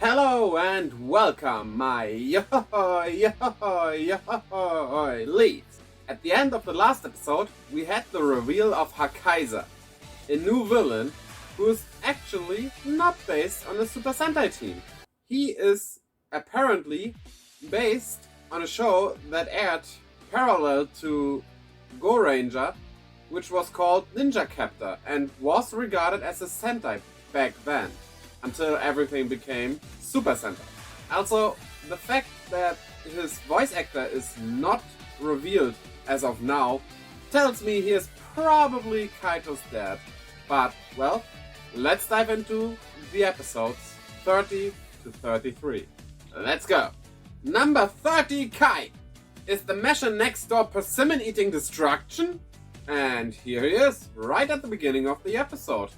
Hello and welcome, my leads. At the end of the last episode, we had the reveal of Hakaiser, a new villain who is actually not based on a Super Sentai team. He is apparently based on a show that aired parallel to Go Ranger, which was called Ninja Captor and was regarded as a Sentai back then, until everything became Super Sentai. Also, the fact that his voice actor is not revealed as of now tells me he is probably Kaito's dad. But, well, let's dive into the episodes 30 to 33. Let's go! Number 30, Kai! Is the Mesher next door persimmon-eating destruction? And here he is, right at the beginning of the episode.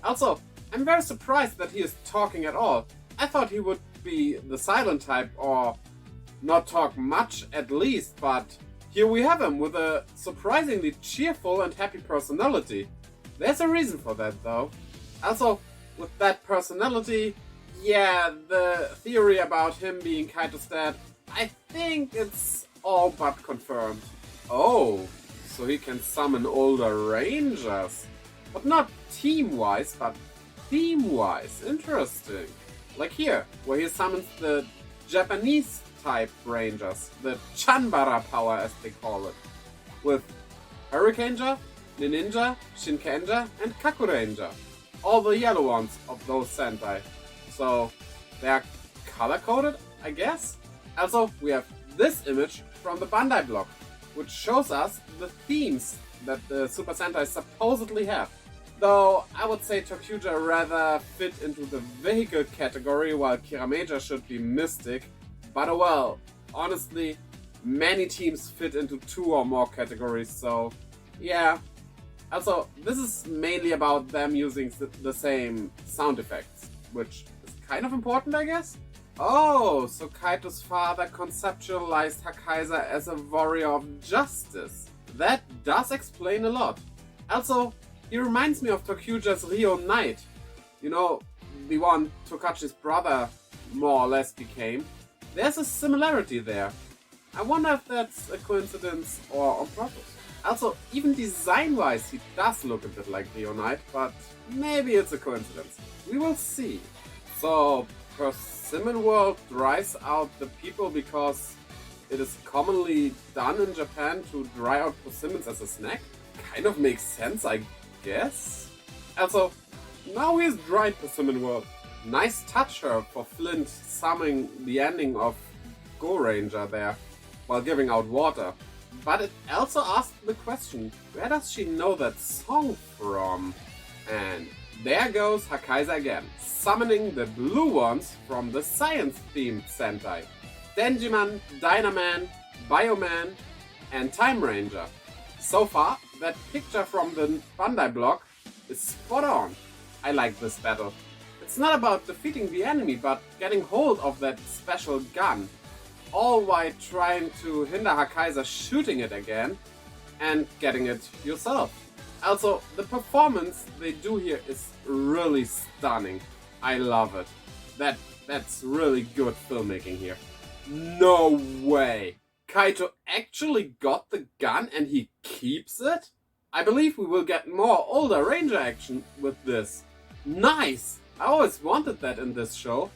Also, I'm very surprised that he is talking at all. I thought he would be the silent type or not talk much at least, but here we have him with a surprisingly cheerful and happy personality. There's a reason for that though. Also, with that personality, yeah, the theory about him being Kaito's dad, I think it's all but confirmed. Oh, so he can summon older rangers. But not team-wise, but theme-wise. Interesting. Like here, where he summons the Japanese-type rangers, the Chanbara power as they call it, with Hurricaneja, Ninja, Shinkenja, and Kakuranger. All the yellow ones of those Sentai. So, they're color-coded, I guess? Also, we have this image from the Bandai blog, which shows us the themes that the Super Sentai supposedly have. Though I would say Tokuja rather fit into the vehicle category, while Kirameja should be mystic. But oh well, honestly, many teams fit into two or more categories, so yeah. Also, this is mainly about them using the same sound effects, which is kind of important, I guess? Oh, so Kaito's father conceptualized Hakaiser as a warrior of justice. That does explain a lot. Also, he reminds me of Tokuja's Rio Knight. You know, the one Tokachi's brother more or less became. There's a similarity there. I wonder if that's a coincidence or on purpose. Also, even design-wise, he does look a bit like Rio Knight, but maybe it's a coincidence. We will see. So, Persimmon World dries out the people because it is commonly done in Japan to dry out persimmons as a snack? Kind of makes sense, I guess? Also, now he's dried Persimmon World. Nice touch her for Flint summoning the ending of Go Ranger there while giving out water. But it also asked the question, where does she know that song from? And there goes Hakaiser again, summoning the blue ones from the science-themed Sentai. Denjiman, Dynaman, Bioman, and Time Ranger. So far, that picture from the Bandai blog is spot on. I like this battle. It's not about defeating the enemy, but getting hold of that special gun. All while trying to hinder Hakaiser shooting it again and getting it yourself. Also, the performance they do here is really stunning. I love it. That's really good filmmaking here. No way! Kaito actually got the gun and he keeps it? I believe we will get more older ranger action with this. Nice! I always wanted that in this show.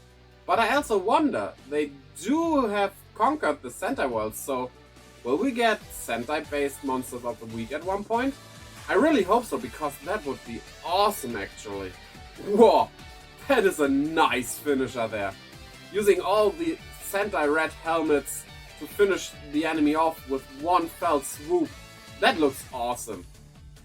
But I also wonder, they do have conquered the Sentai world, so will we get Sentai-based Monsters of the Week at one point? I really hope so, because that would be awesome actually. Whoa! That is a nice finisher there. Using all the Sentai red helmets to finish the enemy off with one fell swoop. That looks awesome.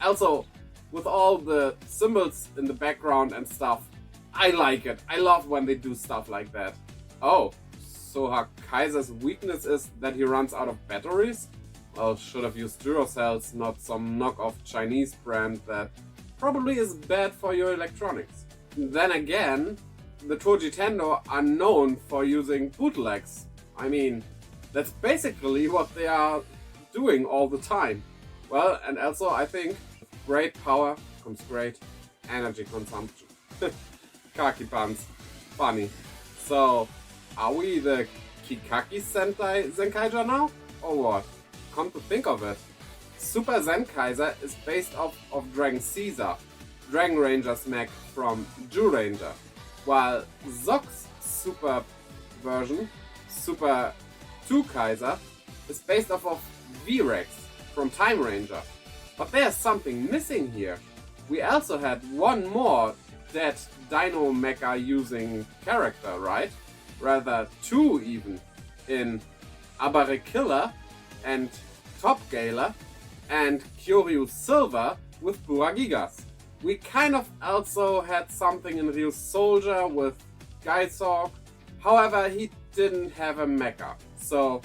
Also, with all the symbols in the background and stuff, I like it. I love when they do stuff like that. Oh, so Hakaiser's weakness is that he runs out of batteries? Well, should have used Durocells, not some knockoff Chinese brand that probably is bad for your electronics. Then again, the Toji Tendo are known for using bootlegs. I mean, that's basically what they are doing all the time. Well, and also I think with great power comes great energy consumption. Khaki pants. Funny. So, are we the Kikai Sentai Zenkaiger now? Or what? Come to think of it, Super Zenkaiser is based off of Dragon Caesar, Dragon Ranger's mech from Ranger, while Zock's super version, Super 2 Kaiser, is based off of V-Rex from Time Ranger. But there's something missing here. We also had one more dead Dino Mecha using character, right? Rather two even, in Abare Killer and Top Galer and Kyoryu Silver with Buragigas. We kind of also had something in Ryu Soldier with Gaizorg. However, he didn't have a mecha. So,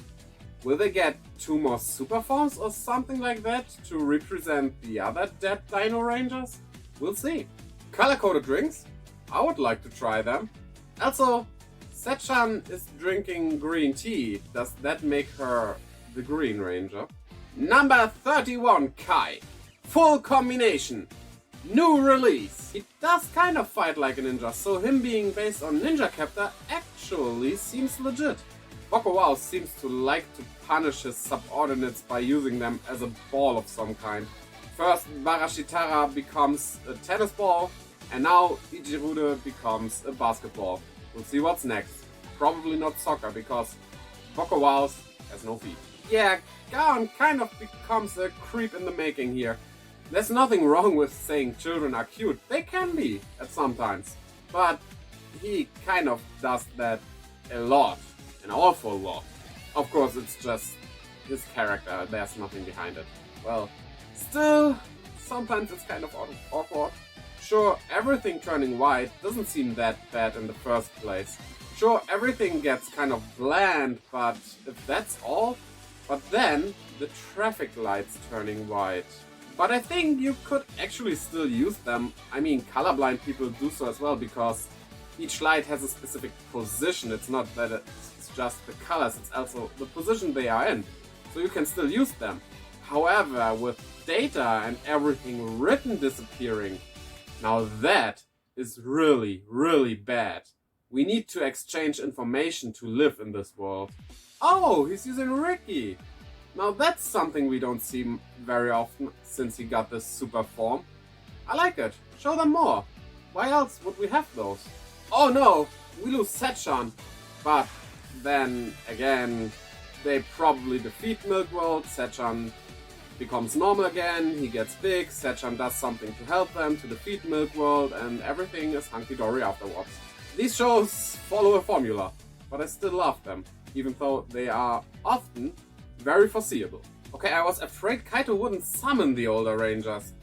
will they get two more super forms or something like that to represent the other dead Dino Rangers? We'll see. Color-coded drinks? I would like to try them. Also, Sechan is drinking green tea. Does that make her the Green Ranger? Number 31, Kai. Full combination. New release. He does kind of fight like a ninja, so him being based on Ninja Captor actually seems legit. Boko Wow seems to like to punish his subordinates by using them as a ball of some kind. First, Barashitara becomes a tennis ball, and now Ijirude becomes a basketball. We'll see what's next. Probably not soccer, because Boko Wow has no feet. Yeah, Gaon kind of becomes a creep in the making here. There's nothing wrong with saying children are cute. They can be at some times. But he kind of does that a lot. An awful lot. Of course, it's just his character. There's nothing behind it. Well, still, sometimes it's kind of awkward. Sure, everything turning white doesn't seem that bad in the first place. Sure, everything gets kind of bland, but if that's all... But then, the traffic lights turning white. But I think you could actually still use them. I mean, colorblind people do so as well, because each light has a specific position. It's not that it's just the colors, it's also the position they are in. So you can still use them. However, with data and everything written disappearing, now that is really, really bad. We need to exchange information to live in this world. Oh, he's using Ricky! Now that's something we don't see very often since he got this super form. I like it. Show them more. Why else would we have those? Oh no, we lose Sechan. But then again, they probably defeat Milkworld. Sechan becomes normal again, he gets big, Sechan does something to help them to defeat Milkworld, and everything is hunky-dory afterwards. These shows follow a formula, but I still love them, even though they are often very foreseeable. Okay, I was afraid Kaito wouldn't summon the older Rangers,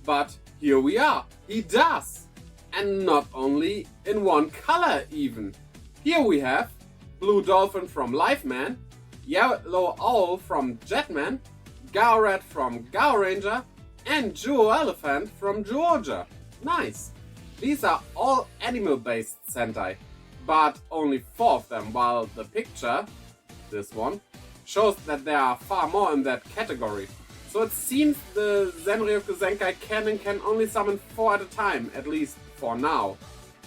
but here we are, he does! And not only in one color even. Here we have Blue Dolphin from Lifeman, Yellow Owl from Jetman, Gao Red from Gao Ranger, and Jewel Elephant from Georgia. Nice! These are all animal-based Sentai, but only 4 of them, while the picture, this one, shows that there are far more in that category. So it seems the Zenryoku Zenkai canon can only summon 4 at a time, at least for now.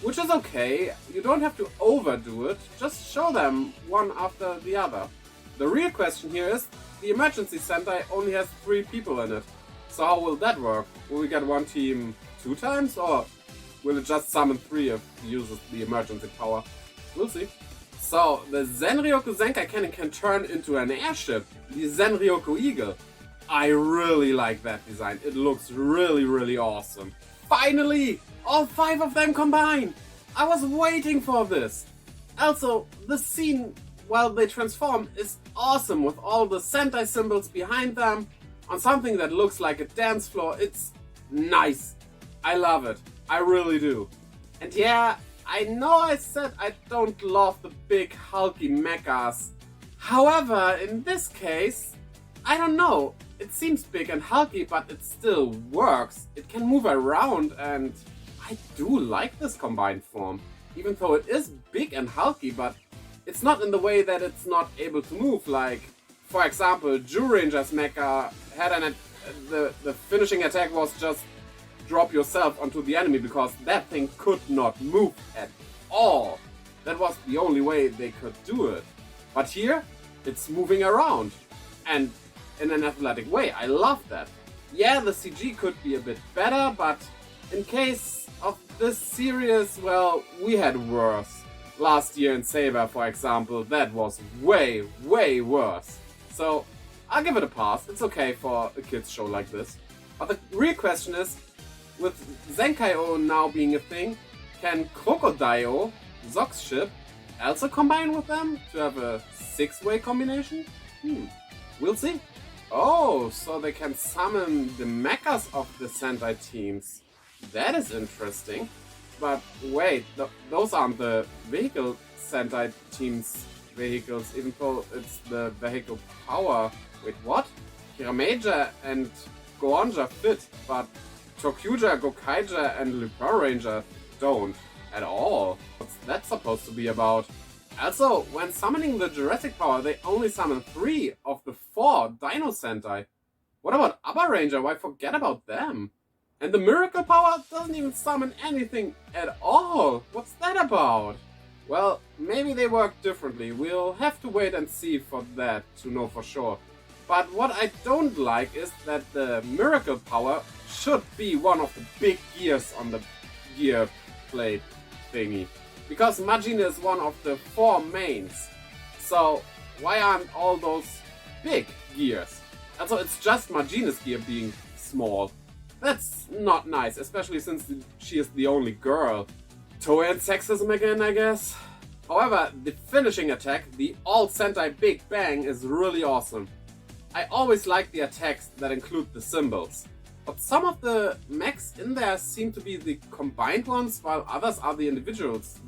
Which is okay, you don't have to overdo it, just show them one after the other. The real question here is, the Emergency Sentai only has 3 people in it. So how will that work? Will we get one team 2 times, or will it just summon 3 if it uses the emergency power? We'll see. So, the Zenryoku Zenkai cannon can turn into an airship, the Zenryoku Eagle. I really like that design, it looks really, really awesome. Finally! All 5 of them combined! I was waiting for this! Also, the scene while they transform is awesome with all the Sentai symbols behind them on something that looks like a dance floor. It's nice. I love it. I really do. And yeah, I know I said I don't love the big hulky mechas. However, in this case, I don't know. It seems big and hulky, but it still works. It can move around, and I do like this combined form. Even though it is big and hulky, but it's not in the way that it's not able to move. Like, for example, Ranger's mecha had the finishing attack was just drop yourself onto the enemy, because that thing could not move at all. That was the only way they could do it. But here, it's moving around. And in an athletic way. I love that. Yeah, the CG could be a bit better, but in case of this series, well, we had worse. Last year in Saber, for example, that was way, way worse. So, I'll give it a pass. It's okay for a kids show like this. But the real question is, with Zenkaiger now being a thing, can Crocodile, Zox ship, also combine with them to have a 6-way combination? We'll see. Oh, so they can summon the mechas of the Sentai teams. That is interesting. But wait, those aren't the vehicle Sentai teams vehicles, even though it's the vehicle power. Wait, what? Kirameja and Goonja fit, but Tokyuja, Gokaiger and Lupin Ranger don't at all. What's that supposed to be about? Also, when summoning the Jurassic power, they only summon 3 of the 4 Dino Sentai. What about Abba Ranger? Why forget about them? And the Miracle power doesn't even summon anything at all. What's that about? Well, maybe they work differently. We'll have to wait and see for that to know for sure. But what I don't like is that the Miracle power should be one of the big gears on the gear plate thingy. Because Majin is one of the 4 mains. So why aren't all those big gears? Also, it's just Majin's gear being small. That's not nice, especially since she is the only girl. Toei and sexism again, I guess. However, the finishing attack, the All Sentai Big Bang, is really awesome. I always like the attacks that include the symbols. But some of the mechs in there seem to be the combined ones, while others are the individuals.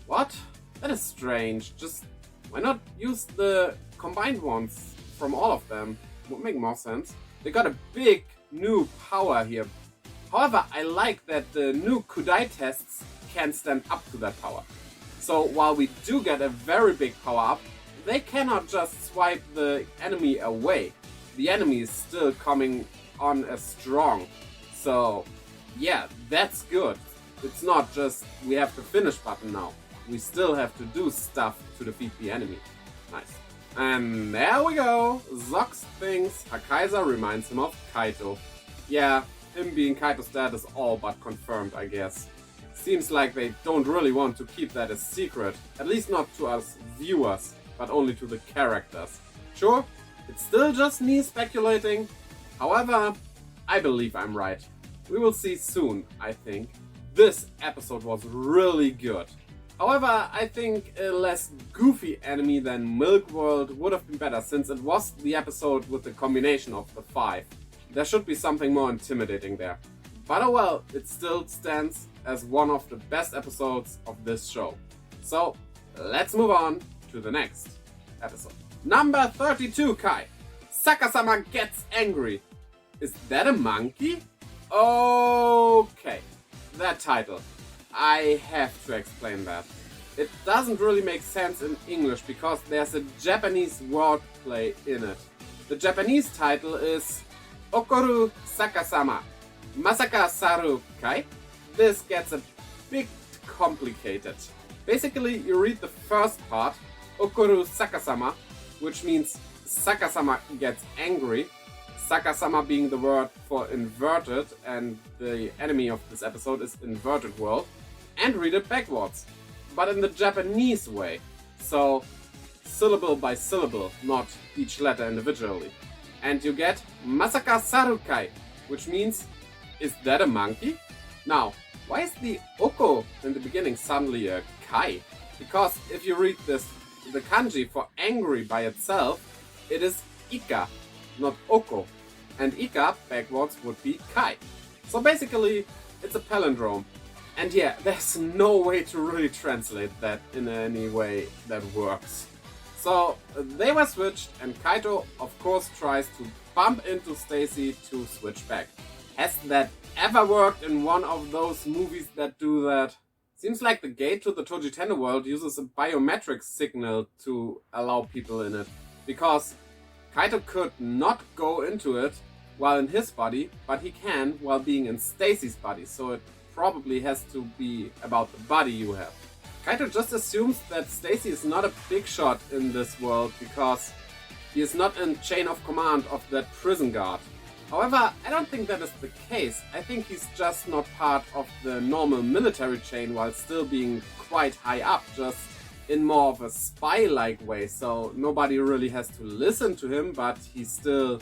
What? That is strange. Just, why not use the combined ones from all of them? Would make more sense. They got a big new power here. However, I like that the new Kudai tests can stand up to that power. So while we do get a very big power up, they cannot just swipe the enemy away. The enemy is still coming on as strong. So yeah, that's good. It's not just we have the finish button now. We still have to do stuff to defeat the enemy. Nice. And there we go. Zox thinks Hakaiser reminds him of Kaito. Yeah, him being Kaito's dad is all but confirmed, I guess. Seems like they don't really want to keep that a secret. At least not to us viewers, but only to the characters. Sure, it's still just me speculating. However, I believe I'm right. We will see soon, I think. This episode was really good. However, I think a less goofy enemy than Milk World would have been better, since it was the episode with the combination of the 5. There should be something more intimidating there. But oh well, it still stands as one of the best episodes of this show. So, let's move on to the next episode. Number 32, Kai. Sakasama gets angry. Is that a monkey? Okay, that title. I have to explain that. It doesn't really make sense in English because there's a Japanese wordplay in it. The Japanese title is Okoru Sakasama Masaka Saru Kai. This gets a bit complicated. Basically, you read the first part, Okoru Sakasama, which means Sakasama gets angry. Sakasama being the word for inverted, and the enemy of this episode is Inverted World, and read it backwards, but in the Japanese way. So, syllable by syllable, not each letter individually. And you get Masaka Sarukai, which means, is that a monkey? Now, why is the Oko in the beginning suddenly a Kai? Because if you read this, the kanji for angry by itself, it is Ika, not Oko. And Ika backwards would be Kai. So basically, it's a palindrome. And yeah, there's no way to really translate that in any way that works. So they were switched, and Kaito of course tries to bump into Stacy to switch back. Has that ever worked in one of those movies that do that? Seems like the gate to the Tojitendo world uses a biometric signal to allow people in it. Because Kaito could not go into it while in his body, but he can while being in Stacy's body, so it probably has to be about the body you have. Kaito just assumes that Stacy is not a big shot in this world because he is not in chain of command of that prison guard. However, I don't think that is the case. I think he's just not part of the normal military chain while still being quite high up, just in more of a spy-like way, so nobody really has to listen to him, but he still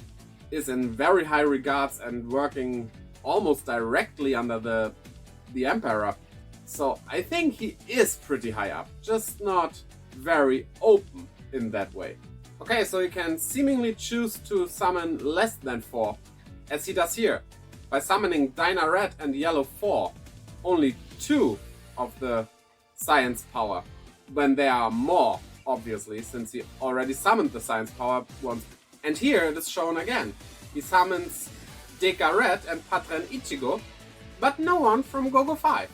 is in very high regards and working almost directly under the Emperor. So I think he is pretty high up, just not very open in that way. Okay, so you can seemingly choose to summon less than 4, as he does here, by summoning Dyna Red and Yellow 4, only 2 of the science power, when there are more, obviously, since he already summoned the science power once. And here it is shown again. He summons Deka Red and Patren Ichigo, but no one from Gogo 5.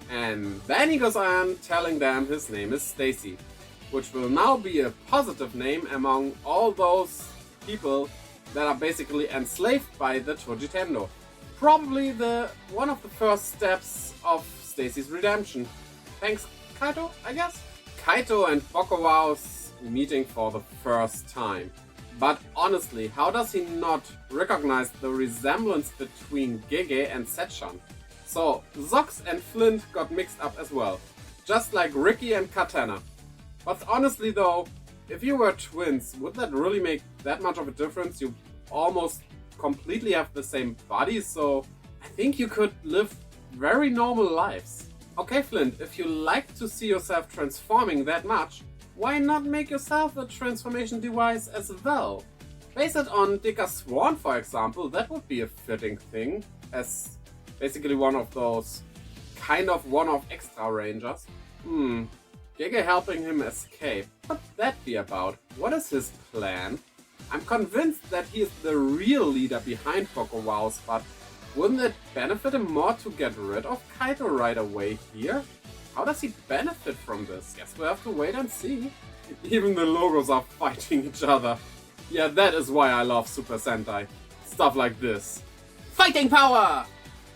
And then he goes on telling them his name is Stacy, which will now be a positive name among all those people that are basically enslaved by the Tojitendo. Probably one of the first steps of Stacy's redemption. Thanks, Kaito, I guess? Kaito and Bokowao's meeting for the first time. But honestly, how does he not recognize the resemblance between Gege and Setchan? So, Zox and Flint got mixed up as well, just like Ricky and Katana. But honestly though, if you were twins, would that really make that much of a difference? You almost completely have the same body, so I think you could live very normal lives. Okay Flint, if you like to see yourself transforming that much, why not make yourself a transformation device as well? Base it on Deka Swan, for example, that would be a fitting thing, as basically one of those kind of one-off extra rangers. Gege helping him escape. What would that be about? What is his plan? I'm convinced that he is the real leader behind Bokowao's, but wouldn't it benefit him more to get rid of Kaito right away here? How does he benefit from this? Guess we'll have to wait and see. Even the logos are fighting each other. Yeah, that is why I love Super Sentai. Stuff like this. Fighting power!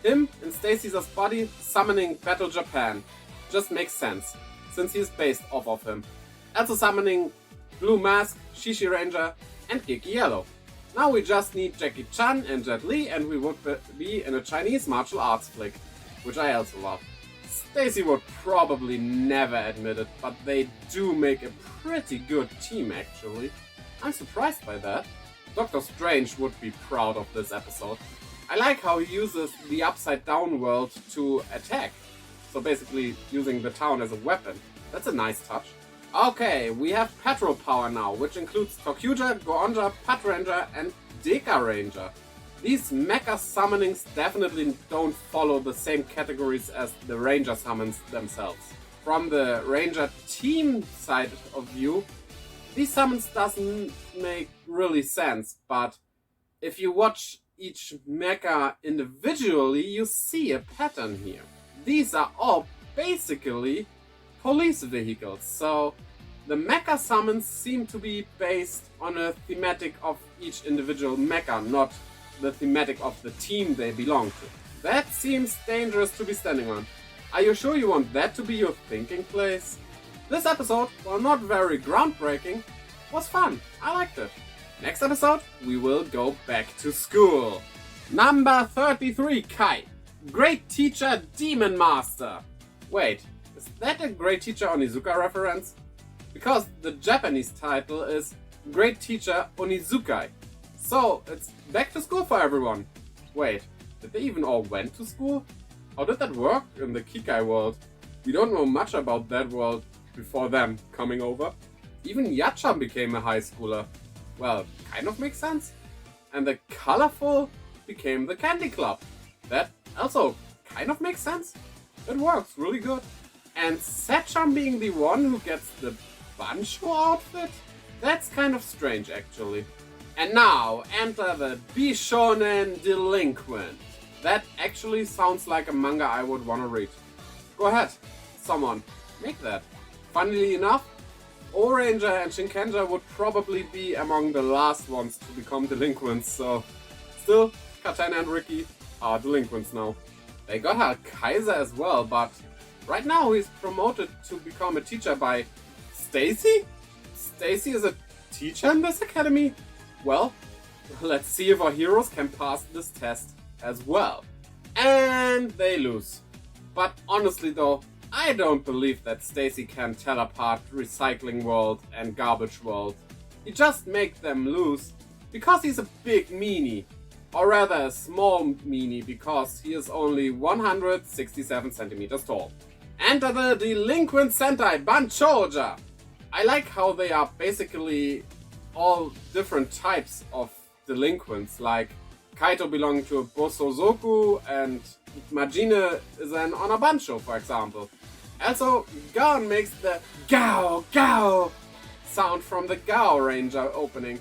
Him in Stacy's body summoning Battle Japan. Just makes sense, since he is based off of him. Also summoning Blue Mask, Shishi Ranger, and Kiki Yellow. Now we just need Jackie Chan and Jet Li and we would be in a Chinese martial arts flick, which I also love. Stacy would probably never admit it, but they do make a pretty good team actually. I'm surprised by that. Doctor Strange would be proud of this episode. I like how he uses the upside down world to attack. So basically using the town as a weapon. That's a nice touch. Okay, we have Patrol Power now, which includes Tokyuja, Goonja, Patranger and Deka Ranger. These mecha summonings definitely don't follow the same categories as the Ranger summons themselves. From the Ranger team side of view, these summons doesn't make really sense, but if you watch each mecha individually, you see a pattern here. These are all basically police vehicles, so the mecha summons seem to be based on a thematic of each individual mecha, not the thematic of the team they belong to. That seems dangerous to be standing on. Are you sure you want that to be your thinking place? This episode, while not very groundbreaking, was fun. I liked it. Next episode, we will go back to school. Number 33, Kai. Great Teacher Demon Master. Wait, is that a Great Teacher Onizuka reference? Because the Japanese title is Great Teacher Onizukai. So, it's back to school for everyone. Wait, did they even all went to school? How did that work in the Kikai world? We don't know much about that world before them coming over. Even Yacham became a high schooler. Well, kind of makes sense. And the colorful became the Candy Club. That also kind of makes sense. It works really good. And Setchan being the one who gets the Bancho outfit? That's kind of strange actually. And now, enter the Bishonen Delinquent. That actually sounds like a manga I would want to read. Go ahead, someone, make that. Funnily enough, Oranger and Shinkenja would probably be among the last ones to become delinquents, so still, Katana and Ricky are delinquents now. They got her Kaiser as well, but Right now he's promoted to become a teacher by Stacy? Stacy is a teacher in this academy? Well, let's see if our heroes can pass this test as well. And they lose. But honestly though, I don't believe that Stacy can tell apart Recycling World and Garbage World. He just makes them lose because he's a big meanie. Or rather a small meanie because he is only 167 centimeters tall. Enter the Delinquent Sentai Banchoja! I like how they are basically all different types of delinquents, like Kaito belonging to a Bosozoku and Majine is an Onabancho, for example. Also, Gon makes the Gao Gao sound from the Gao Ranger opening.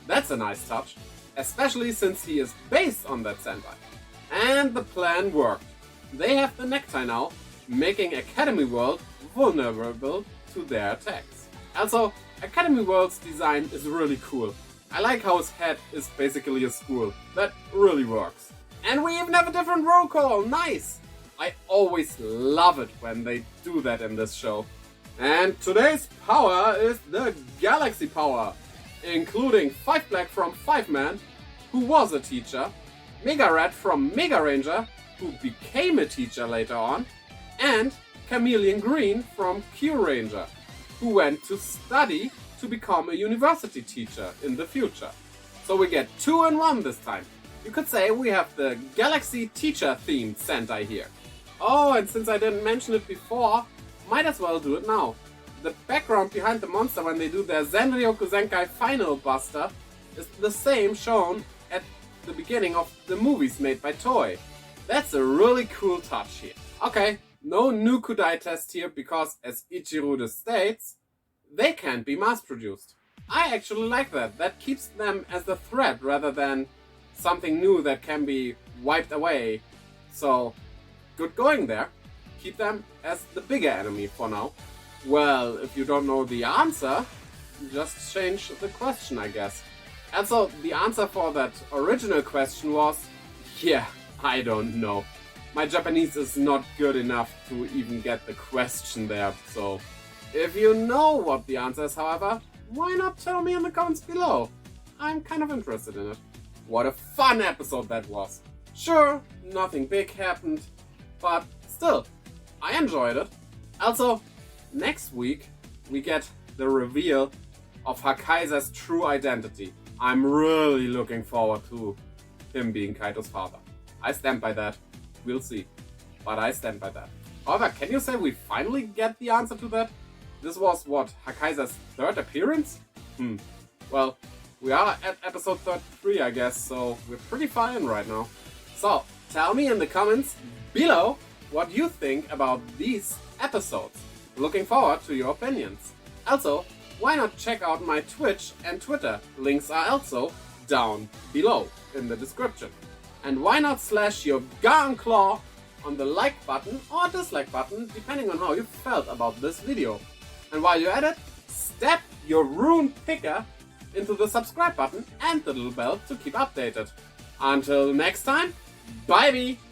That's a nice touch, especially since he is based on that Sentai. And the plan worked. They have the necktie now, making Academy World vulnerable to their attacks. Also, Academy World's design is really cool. I like how his head is basically a school. That really works. And we even have a different roll call. Nice! I always love it when they do that in this show. And today's power is the Galaxy Power, including 5 Black from 5 Man, who was a teacher, Mega Red from Mega Ranger, who became a teacher later on, and Chameleon Green from Q Ranger, who went to study to become a university teacher in the future. So we get 2 in 1 this time. You could say we have the Galaxy Teacher themed Sentai here. Oh, and since I didn't mention it before, might as well do it now. The background behind the monster when they do their Zenryoku Zenkai Final Buster is the same shown at the beginning of the movies made by Toei. That's a really cool touch here. Okay, no new Kudai test here because, as Ichirude states, they can't be mass-produced. I actually like that. That keeps them as a threat rather than something new that can be wiped away. So, good going there. Keep them as the bigger enemy for now. Well, if you don't know the answer, just change the question, I guess. And so, the answer for that original question was, yeah, I don't know. My Japanese is not good enough to even get the question there, so... If you know what the answer is, however, why not tell me in the comments below? I'm kind of interested in it. What a fun episode that was. Sure, nothing big happened, but still, I enjoyed it. Also, next week we get the reveal of Hakaisa's true identity. I'm really looking forward to him being Kaito's father. I stand by that. We'll see. But I stand by that. However, can you say we finally get the answer to that? This was, what, Hakaisa's 3rd appearance? Well, we are at episode 33, I guess, so we're pretty far in right now. So, tell me in the comments below what you think about these episodes. Looking forward to your opinions. Also, why not check out my Twitch and Twitter? Links are also down below in the description. And why not slash your Garn Claw on the like button or dislike button, depending on how you felt about this video. And while you're at it, step your rune picker into the subscribe button and the little bell to keep updated. Until next time, bye-bye!